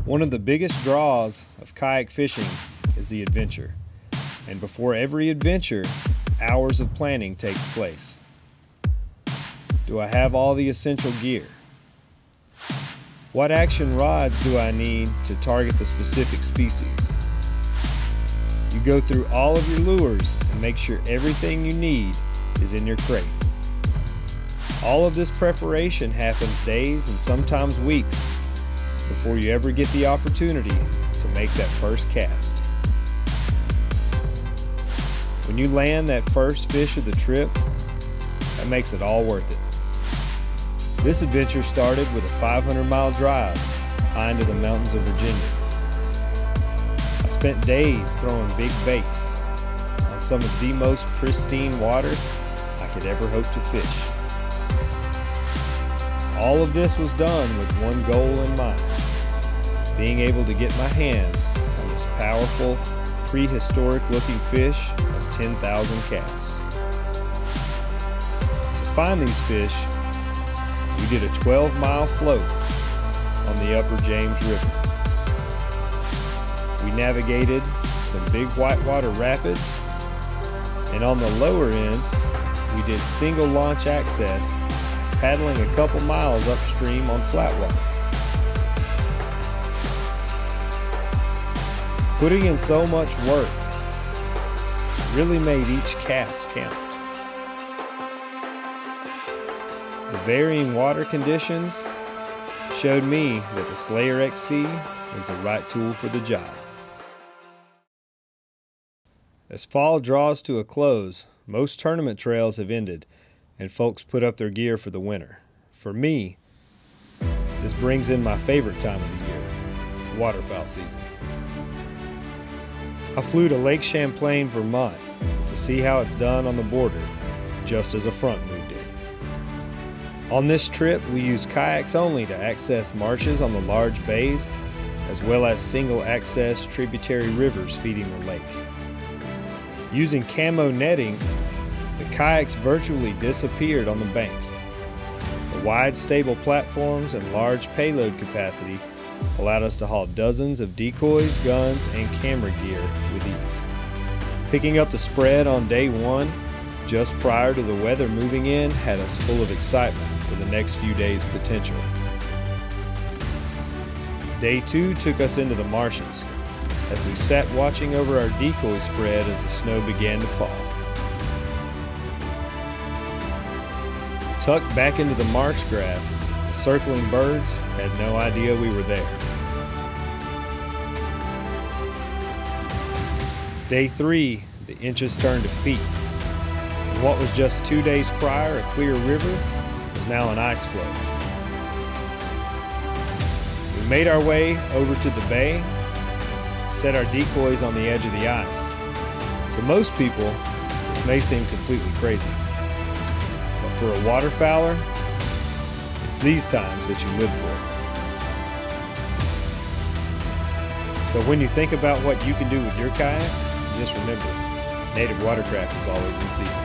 One of the biggest draws of kayak fishing is the adventure. And before every adventure, hours of planning takes place. Do I have all the essential gear? What action rods do I need to target the specific species? You go through all of your lures and make sure everything you need is in your crate. All of this preparation happens days and sometimes weeks before you ever get the opportunity to make that first cast. When you land that first fish of the trip, that makes it all worth it. This adventure started with a 500-mile drive high into the mountains of Virginia. I spent days throwing big baits on some of the most pristine water I could ever hope to fish. All of this was done with one goal in mind: being able to get my hands on this powerful, prehistoric-looking fish of 10,000 casts. To find these fish, we did a 12-mile float on the Upper James River. We navigated some big whitewater rapids, and on the lower end, we did single launch access, paddling a couple miles upstream on flat water. Putting in so much work really made each cast count. The varying water conditions showed me that the Slayer XC was the right tool for the job. As fall draws to a close, most tournament trails have ended and folks put up their gear for the winter. For me, this brings in my favorite time of the year, waterfowl season. I flew to Lake Champlain, Vermont to see how it's done on the border, just as a front moved in. On this trip, we used kayaks only to access marshes on the large bays, as well as single access tributary rivers feeding the lake. Using camo netting, the kayaks virtually disappeared on the banks. The wide, stable platforms and large payload capacity allowed us to haul dozens of decoys, guns, and camera gear with ease. Picking up the spread on day one, just prior to the weather moving in, had us full of excitement for the next few days' potential. Day two took us into the marshes, as we sat watching over our decoy spread as the snow began to fall. Tucked back into the marsh grass, the circling birds had no idea we were there. Day three, the inches turned to feet. And what was just 2 days prior a clear river was now an ice floe. We made our way over to the bay and set our decoys on the edge of the ice. To most people, this may seem completely crazy. But for a waterfowler, it's these times that you live for. So when you think about what you can do with your kayak, just remember, Native Watercraft is always in season.